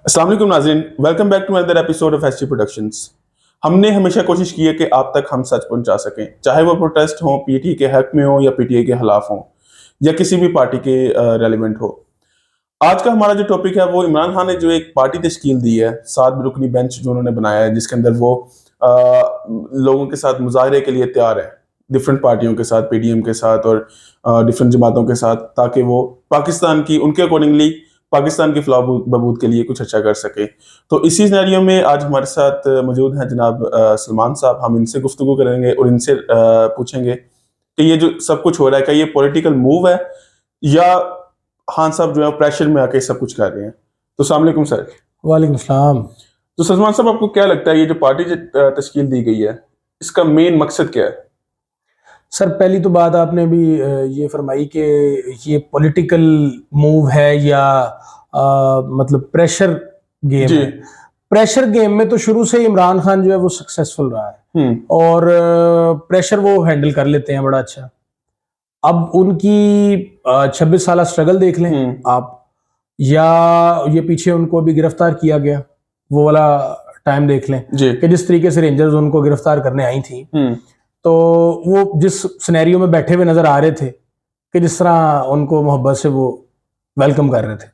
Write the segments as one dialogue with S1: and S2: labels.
S1: अस्सलाम वालेकुम नाज़रीन, welcome back to another episode of ST productions. हमने हमेशा कोशिश की है कि आप तक हम सच पहुंचा सकें, चाहे वो प्रोटेस्ट हो पीटीआई के हक में हो या पीटीआई के खिलाफ हो या किसी भी पार्टी के रेलिवेंट हो। आज का हमारा जो टॉपिक है वो इमरान खान ने जो एक पार्टी तश्कील दी है, 7 रुकनी बेंच जो उन्होंने बनाया है, जिसके अंदर वो लोगों के साथ मुजाहरे के लिए तैयार है, डिफरेंट पार्टियों के साथ, पीडीएम के साथ और डिफरेंट जमातों के साथ, ताकि वो पाकिस्तान की उनके अकॉर्डिंगली पाकिस्तान की फलाह बहबूद के लिए कुछ अच्छा कर सके। तो इसी सिनेरियो में आज हमारे साथ मौजूद हैं जनाब सलमान साहब। हम इनसे गुफ्तगू करेंगे और इनसे पूछेंगे कि ये जो सब कुछ हो रहा है, क्या ये पॉलिटिकल मूव है या खान साहब जो है प्रेशर में आके सब कुछ कर रहे हैं। तो अस्सलाम वालेकुम सर।
S2: वालेकुम सलाम।
S1: तो सलमान साहब, आपको क्या लगता है ये जो पार्टी तश्कील दी गई है, इसका मेन मकसद क्या है?
S2: सर, पहली तो बात आपने भी ये फरमाई कि ये पॉलिटिकल मूव है या मतलब प्रेशर गेम
S1: जी।
S2: है। प्रेशर गेम में तो शुरू से इमरान खान जो है वो सक्सेसफुल रहा है और प्रेशर वो हैंडल कर लेते हैं बड़ा अच्छा। अब उनकी 26 साल स्ट्रगल देख लें आप, या ये पीछे उनको अभी गिरफ्तार किया गया वो वाला टाइम देख लें कि जिस तरीके से रेंजर्स उनको गिरफ्तार करने आई थी, तो वो जिस सिनेरियो में बैठे हुए नजर आ रहे थे कि जिस तरह उनको मोहब्बत से वो वेलकम कर रहे थे।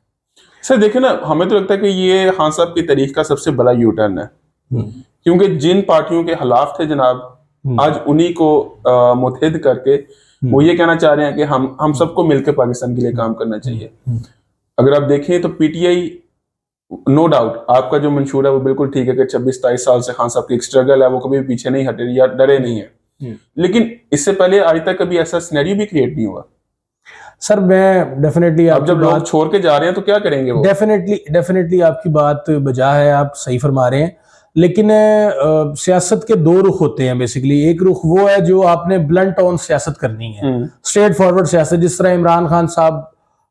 S1: सर देखे ना, हमें तो लगता है कि ये खान साहब की तारीख का सबसे बड़ा यू टर्न है, क्योंकि जिन पार्टियों के खिलाफ थे जनाब, आज उन्हीं को मुत्तहिद करके वो ये कहना चाह रहे हैं कि हम सबको मिलकर पाकिस्तान के लिए काम करना चाहिए। अगर आप देखें तो पीटीआई, नो डाउट आपका जो मंशूर है वो बिल्कुल ठीक है कि 26-23 साल से खान साहब की एक स्ट्रगल है, वो कभी पीछे नहीं हटे या डरे नहीं है, लेकिन इससे पहले आज तक कभी ऐसा सिनेरियो भी क्रिएट नहीं हुआ।
S2: सर मैं डेफिनेटली,
S1: अब जब लोग छोड़ के जा रहे हैं तो क्या करेंगे वो?
S2: डेफिनेटली आपकी बात बजा है, आप सही फरमा रहे हैं, लेकिन सियासत के दो रुख होते हैं बेसिकली। एक रुख वो है जो आपने ब्लंट ऑन सियासत करनी है, स्ट्रेट फॉरवर्ड सियासत, जिस तरह इमरान खान साहब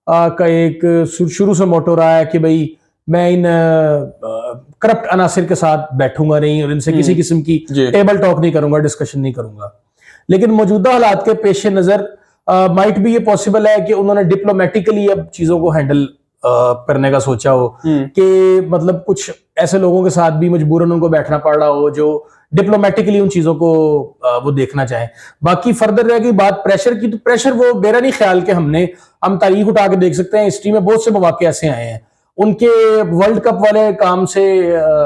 S2: का एक शुरू से मोटो रहा है कि भाई मैं इन करप्ट अनासिर के साथ बैठूंगा नहीं और इनसे किसी किस्म की टेबल टॉक नहीं करूंगा, डिस्कशन नहीं करूंगा। लेकिन मौजूदा हालात के पेश नजर माइट भी ये पॉसिबल है कि उन्होंने डिप्लोमेटिकली अब चीजों को हैंडल करने का सोचा हो, कि मतलब कुछ ऐसे लोगों के साथ भी मजबूरन उनको बैठना पड़ रहा हो जो डिप्लोमेटिकली उन चीजों को वो देखना चाहे। बाकी फर्दर रह गई बात प्रेशर की, तो प्रेशर वो मेरा नहीं ख्याल कि हम तारीख उठा के देख सकते हैं, हिस्ट्री में बहुत से मौके ऐसे आए हैं उनके वर्ल्ड कप वाले काम से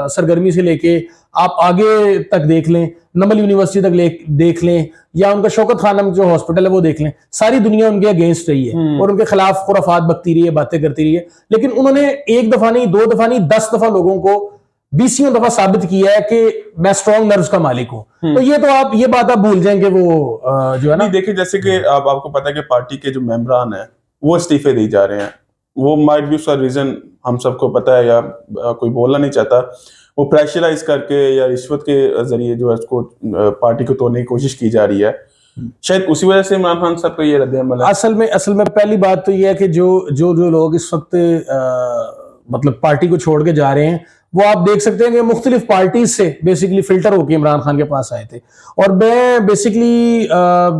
S2: सरगर्मी से लेके आप आगे तक देख लें, नमल यूनिवर्सिटी तक देख लें, या उनका शौकत खानम जो हॉस्पिटल है वो देख लें, सारी दुनिया उनके अगेंस्ट रही है और उनके खिलाफ खुराफात बकती रही है, बातें करती रही है, लेकिन उन्होंने एक दफा नहीं, 2 दफा नहीं, 10 दफा लोगों को 20 दफा साबित किया है कि मैं स्ट्रॉन्ग नर्व्स का मालिक हूं। तो ये बात आप भूल जाएंगे वो जो है ना।
S1: देखिए, जैसे कि आपको पता है कि पार्टी के जो मेंबरान हैं वो इस्तीफे दी जा रहे हैं, वो माइट बी उसका रीजन हम सबको पता है या कोई बोलना नहीं चाहता, वो प्रेशराइज करके या रिश्वत के जरिए जो है उसको पार्टी को तोड़ने की कोशिश की जा रही है। शायद उसी वजह से इमरान खान साहब का ये रद्द-ए-अमल है।
S2: असल में पहली बात तो ये है कि जो लोग इस वक्त मतलब पार्टी को छोड़ के जा रहे हैं, वो आप देख सकते हैं कि मुख्तलिफ पार्टीज से बेसिकली फिल्टर होकर इमरान खान के पास आए थे, और मैं बेसिकली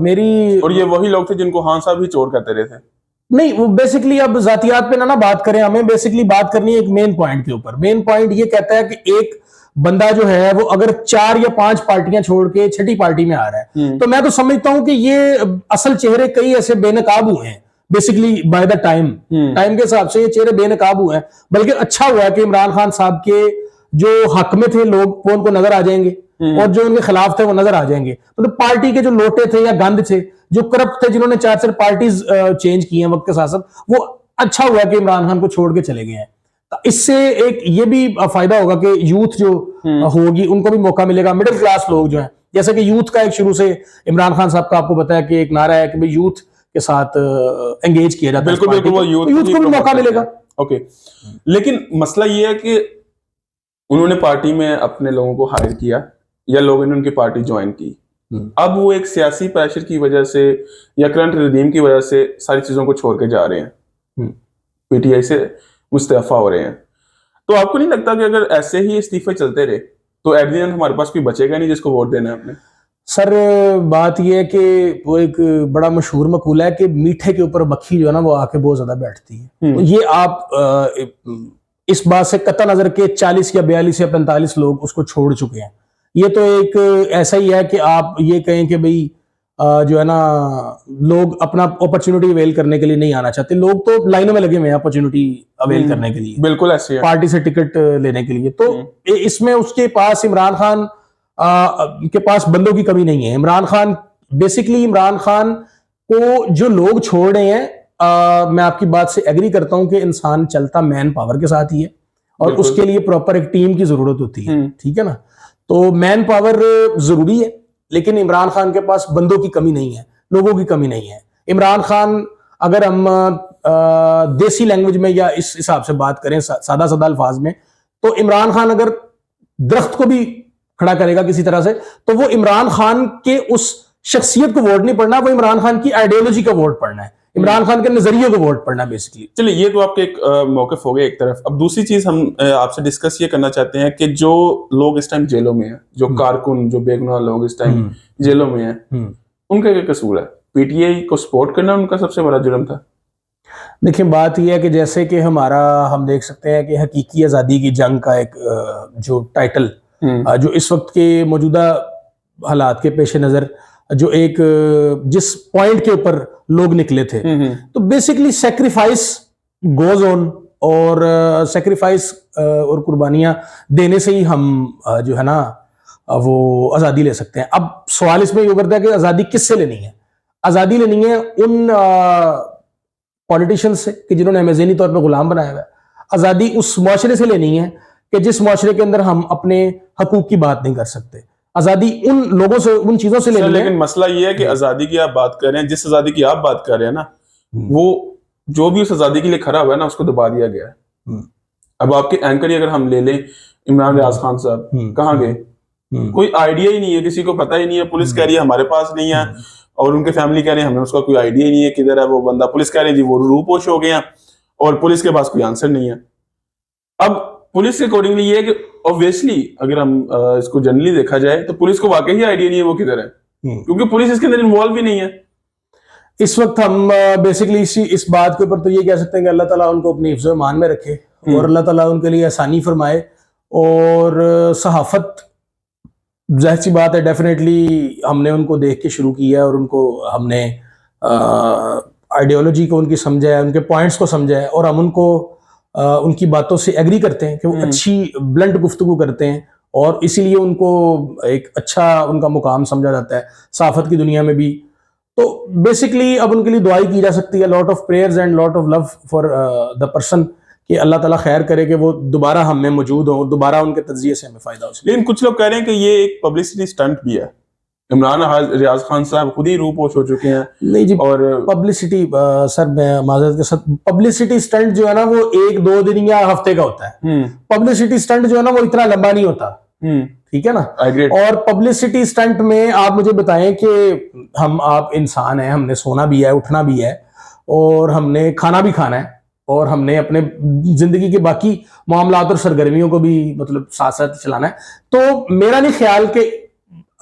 S2: मेरी, और
S1: ये वही लोग थे जिनको खान साहब ही चोर करते रहे थे।
S2: नहीं, वो बेसिकली अब जातियात पे ना बात करें, हमें बेसिकली बात करनी है एक मेन पॉइंट के ऊपर। मेन पॉइंट ये कहता है कि एक बंदा जो है वो अगर 4 या 5 पार्टियां छोड़ के 6ठी पार्टी में आ रहा है, तो मैं तो समझता हूं कि ये असल चेहरे कई ऐसे बेनकाब हुए हैं बेसिकली बाय द टाइम के हिसाब से ये चेहरे बेनकाब हुए हैं। बल्कि अच्छा हुआ है कि इमरान खान साहब के जो हक में थे लोग वो उनको नजर आ जाएंगे और जो उनके खिलाफ थे वो नजर आ जाएंगे। तो पार्टी के जो लोटे थे या गंद थे, जो करप्ट थे, जिन्होंने 4 पार्टीज चेंज की हैं वक्त के साथ साथ, वो अच्छा हुआ कि इमरान खान को छोड़ के चले गए हैं। इससे एक ये भी फायदा होगा कि यूथ जो होगी उनको भी मौका मिलेगा, मिडिल क्लास लोग जो हैं, जैसे कि यूथ का एक शुरू से इमरान खान साहब का आपको पता है कि एक नारा है कि भाई यूथ के साथ एंगेज किया जाता है,
S1: बिल्कुल वो
S2: यूथ को भी मौका मिलेगा।
S1: ओके, लेकिन मसला ये है कि उन्होंने पार्टी में अपने लोगों को हायर किया या लोगों ने उनकी पार्टी ज्वाइन की, अब वो एक सियासी प्रेशर की वजह से या करंट रिजीम की वजह से सारी चीजों को छोड़ के जा रहे हैं, पीटीआई से मुस्तफा हो रहे हैं। तो आपको नहीं लगता कि अगर ऐसे ही इस्तीफे चलते रहे तो एट द एंड हमारे पास कोई बचेगा नहीं जिसको वोट देना है आपने?
S2: सर बात यह है कि वो एक बड़ा मशहूर मकूला है कि मीठे के ऊपर मक्खी जो है ना वो आके बहुत ज्यादा बैठती है। तो ये आप इस बात से कतई नजर के 40 या 42 या 45 लोग उसको छोड़ चुके हैं। ये तो एक ऐसा ही है कि आप ये कहें कि भाई जो है ना, लोग अपना अपॉर्चुनिटी अवेल करने के लिए नहीं आना चाहते। लोग तो लाइनों में लगे हुए हैं अपॉर्चुनिटी अवेल करने के लिए,
S1: बिल्कुल ऐसे है।
S2: पार्टी से टिकट लेने के लिए। तो इसमें उसके पास इमरान खान के पास बंदों की कमी नहीं है। इमरान खान बेसिकली, इमरान खान को जो लोग छोड़ रहे हैं, मैं आपकी बात से एग्री करता हूं कि इंसान चलता मैन पावर के साथ ही है और उसके लिए प्रॉपर एक टीम की जरूरत होती है, ठीक है ना। तो मैन पावर जरूरी है, लेकिन इमरान खान के पास बंदों की कमी नहीं है, लोगों की कमी नहीं है। इमरान खान, अगर हम देसी लैंग्वेज में या इस हिसाब से बात करें, सादा सादा अल्फाज में, तो इमरान खान अगर दरख्त को भी खड़ा करेगा किसी तरह से, तो वो इमरान खान के उस शख्सियत को वोट नहीं पड़ना, वो इमरान खान की आइडियोलॉजी का वोट पड़ना है, इमरान खान के नजरिए को वोट पड़ना बेसिकली।
S1: चलिए, ये तो आपके एक मौक़िफ़ हो गया एक तरफ। अब दूसरी चीज हम आपसे डिस्कस ये करना चाहते हैं कि जो लोग इस टाइम जेलों में हैं, जो कारकुन, जो बेगुनाह लोग इस टाइम जेलों में हैं, उनका क्या कसूर है? पीटीआई को सपोर्ट करना उनका सबसे बड़ा जुर्म था।
S2: देखिए, बात यह है कि जैसे कि हम देख सकते हैं कि हकीकी आज़ादी की जंग का एक जो टाइटल, जो इस वक्त के मौजूदा हालात के पेश नज़र जो एक जिस पॉइंट के ऊपर लोग निकले थे, तो बेसिकली सेक्रीफाइस गोज ऑन, और सेक्रीफाइस और कुर्बानियां देने से ही हम जो है ना वो आज़ादी ले सकते हैं। अब सवाल इसमें ये करता है कि आज़ादी किससे लेनी है? आज़ादी लेनी है उन पॉलिटिशियंस से कि जिन्होंने हमें ज़हनी तौर पर गुलाम बनाया हुआ है। आज़ादी उस मुआशरे से लेनी है कि जिस मुआशरे के अंदर हम अपने हकूक की बात नहीं कर सकते। आज़ादी उन लोगों से, उन चीज़ों से लेनी है।
S1: लेकिन मसला ये है कि आज़ादी की आप बात कर रहे हैं, जिस आज़ादी की आप बात कर रहे हैं ना, वो जो भी उस आज़ादी के लिए खड़ा हुआ है ना, उसको दबा दिया गया है। अब आपके एंकर ही अगर हम ले लें, इमरान रियाज खान साहब कहाँ गए? कोई आइडिया ही नहीं है, किसी को पता ही नहीं है। पुलिस कह रही है हमारे पास नहीं है, और उनके फैमिली कह रहे हैं हमें उसका कोई आइडिया ही नहीं है किधर है वो बंदा। पुलिस कह रही है जी वो रूपोश हो गया, और पुलिस के पास कोई आंसर नहीं है। अब पुलिस के अकॉर्डिंगली ये है कि ऑब्वियसली अगर हम इसको जनरली देखा जाए तो पुलिस को वाकई ही आइडिया नहीं है वो किधर है, क्योंकि पुलिस इसके अंदर इन्वॉल्व ही नहीं है।
S2: इस वक्त हम बेसिकली इस बात के ऊपर तो ये कह सकते हैं कि अल्लाह ताला उनको अपनी हिफ्ज़ ईमान में रखे और अल्लाह ताला उनके लिए आसानी फरमाए। और सहाफ़त, ज़ाहिर सी बात है, डेफिनेटली हमने उनको देख के शुरू किया है और उनको हमने आइडियोलॉजी को उनकी समझा है, उनके पॉइंट्स को समझा है, और हम उनको उनकी बातों से एग्री करते हैं कि वो अच्छी ब्लंट गुफ्तगू करते हैं, और इसीलिए उनको एक अच्छा उनका मुकाम समझा जाता है सहाफ़त की दुनिया में भी। तो बेसिकली अब उनके लिए दुआई की जा सकती है, lot of prayers and lot of love for the person, कि अल्लाह ताला खैर करे कि वो दोबारा हम में मौजूद हो, दोबारा उनके तज़किये से हमें फ़ायदा हो।
S1: लेकिन कुछ लोग कह रहे हैं कि ये एक पब्लिसिटी स्टंट भी है। इमरान रियाज खान साहब खुद ही रूपोश हो चुके हैं।
S2: नहीं जी,
S1: और
S2: पब्लिसिटी सर, मैं माज़रत के साथ, पब्लिसिटी स्टंट जो है ना वो 1-2 दिन या हफ्ते का होता है। पब्लिसिटी स्टंट जो है ना वो इतना लंबा नहीं होता, ठीक है ना। और पब्लिसिटी स्टंट में आप मुझे बताएं कि आप इंसान हैं, हमने सोना भी है, उठना भी है, और हमने खाना भी खाना है, और हमने अपने जिंदगी के बाकी मामलात और सरगर्मियों को भी मतलब साथ साथ चलाना है। तो मेरा नहीं ख्याल कि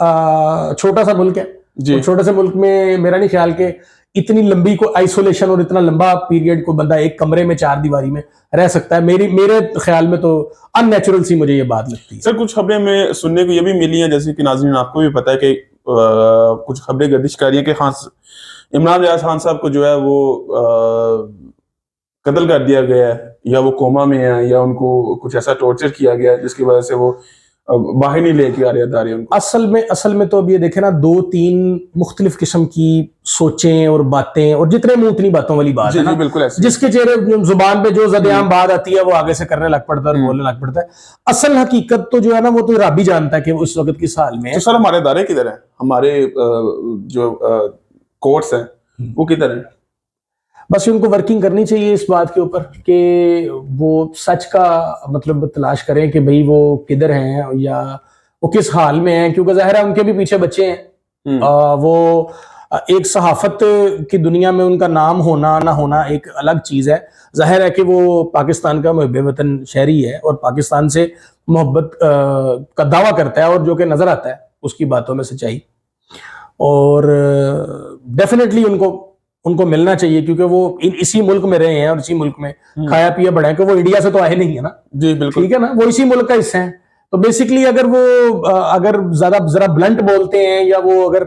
S2: छोटा सा मुल्क है, और छोटे से मुल्क में मेरा नहीं ख्याल कि इतनी लंबी को आइसोलेशन और इतना लंबा पीरियड को बंदा एक कमरे में 4 दीवारी में रह सकता है। मेरे ख्याल में तो अननेचुरल सी मुझे ये बात लगती है।
S1: सर, कुछ खबरें में सुनने को ये भी मिली हैं, जैसे कि नाज़रीन आपको भी पता है कि कुछ खबरें गर्दिश कर रही हैं कि हाँ, इमरान रियाज खान साहब को जो है वो कत्ल कर दिया गया है, या वो कोमा में है, या उनको कुछ ऐसा टॉर्चर किया गया है जिसकी वजह से वो बाहर नहीं लेके आ रहे उनको।
S2: असल में तो अब ये देखे ना, 2-3 मुख्तलिफ किस्म की सोचें और बातें, और जितने मुंह उतनी बातों वाली बात है ना,
S1: बिल्कुल ऐसे।
S2: जिसके चेहरे जुबान पे जो ज़द-ए-आम बात आती है वो आगे से करने लग पड़ता है और बोलने लग पड़ता है। असल हकीकत तो जो है ना वो तो रब ही जानता है कि उस वक्त किस हाल में है।
S1: तो सर, हमारे अदारे किधर है? हमारे जो कोर्ट्स हैं वो किधर है?
S2: बस उनको वर्किंग करनी चाहिए इस बात के ऊपर कि वो सच का मतलब तलाश करें कि भाई वो किधर हैं या वो किस हाल में हैं, क्योंकि ज़ाहिर है उनके भी पीछे बच्चे हैं। वो एक सहाफ़त की दुनिया में उनका नाम होना ना होना एक अलग चीज़ है। ज़ाहिर है कि वो पाकिस्तान का मुहिब वतन शहरी है और पाकिस्तान से मोहब्बत का दावा करता है, और जो कि नज़र आता है उसकी बातों में सच्चाई। और डेफिनेटली उनको उनको मिलना चाहिए, क्योंकि वो इसी मुल्क में रहे हैं और इसी मुल्क में खाया पिया बढ़ा है, कि वो इंडिया से तो आए नहीं है ना।
S1: जी बिल्कुल।
S2: ठीक है ना, वो इसी मुल्क का हिस्सा है। तो बेसिकली अगर वो अगर ज्यादा जरा ब्लंट बोलते हैं, या वो अगर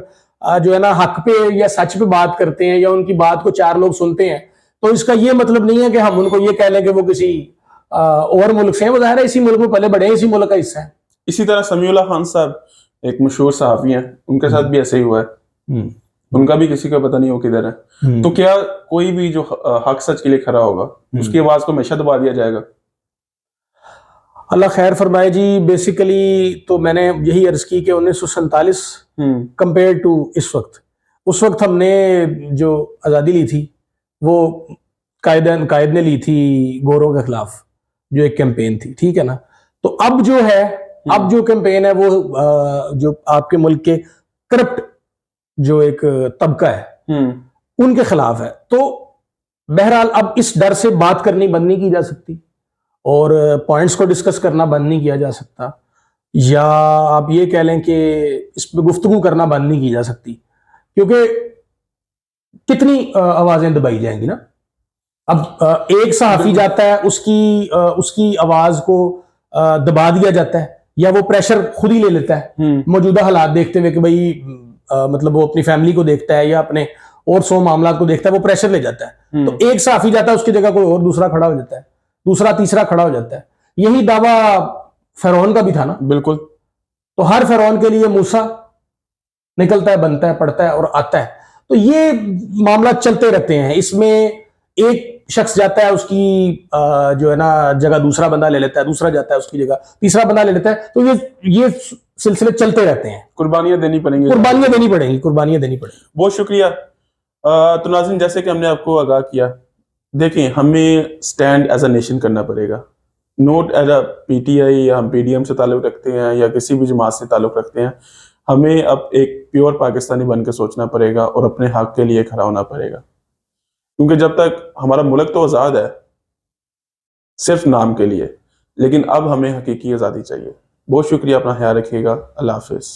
S2: जो है ना हक पे या सच पे बात करते हैं, या उनकी बात को चार लोग सुनते हैं, तो इसका ये मतलब नहीं है कि हम उनको ये कह लें कि वो किसी और मुल्क से हैं। वो जाहिर है इसी मुल्क में पले बड़े हैं, इसी मुल्क का हिस्सा है।
S1: इसी तरह समीउल्लाह खान साहब एक मशहूर सहाफी हैं, उनके साथ भी ऐसे ही हुआ है। उनका भी किसी का पता नहीं हो किधर है। तो क्या कोई भी जो हक सच के लिए खड़ा होगा, उसकी आवाज को हमेशा दबा दिया जाएगा?
S2: अल्लाह खैर फरमाए जी। बेसिकली तो मैंने यही अर्ज की कि 1947 कंपेयर टू इस वक्त, उस वक्त हमने जो आज़ादी ली थी वो कायद ने ली थी गोरों के खिलाफ, जो एक कैंपेन थी। ठीक है ना। तो अब जो है, अब जो कैंपेन है वो जो आपके मुल्क के करप्ट जो एक तबका है उनके खिलाफ है। तो बहरहाल अब इस डर से बात करनी बंद नहीं की जा सकती, और पॉइंट्स को डिस्कस करना बंद नहीं किया जा सकता, या आप ये कह लें कि इस पे गुफ्तगू करना बंद नहीं की जा सकती, क्योंकि कितनी आवाजें दबाई जाएंगी ना। अब एक सहाफी जाता है, उसकी आवाज को दबा दिया जाता है, या वो प्रेशर खुद ही ले लेता है मौजूदा हालात देखते हुए कि भाई मतलब वो अपनी फैमिली को देखता है या अपने और 100 मामला को देखता है, वो प्रेशर ले जाता है। तो एक सहाफी जाता है, उसकी जगह कोई और दूसरा खड़ा हो जाता है, दूसरा तीसरा खड़ा हो जाता है। यही दावा फिरौन का भी था ना।
S1: बिल्कुल।
S2: तो हर फिरौन के लिए मूसा निकलता है, बनता है, पढ़ता है और आता है। तो ये मामला चलते रहते हैं। इसमें एक शख्स जाता है, उसकी जो है ना जगह दूसरा बंदा ले लेता है, दूसरा जाता है, उसकी जगह तीसरा बंदा ले लेता है। तो ये सिलसिले चलते रहते हैं।
S1: कुर्बानियां देनी पड़ेंगी,
S2: कुर्बानियां देनी पड़ेंगी, कुर्बानियां देनी पड़ेंगी।
S1: बहुत शुक्रिया। तो नाज़रीन, जैसे कि हमने आपको आगाह किया, देखें हमें स्टैंड एज अ नेशन करना पड़ेगा, नोट एज अ पीटीआई या हम पीडीएम से ताल्लुक़ रखते हैं या किसी भी जमात से ताल्लुक़ रखते हैं। हमें अब एक प्योर पाकिस्तानी बन के सोचना पड़ेगा और अपने हक के लिए खड़ा होना पड़ेगा, क्योंकि जब तक हमारा मुल्क तो आज़ाद है सिर्फ नाम के लिए, लेकिन अब हमें हकीकी आज़ादी चाहिए। बहुत शुक्रिया, अपना ख्याल रखिएगा। अल्लाह हाफिज़।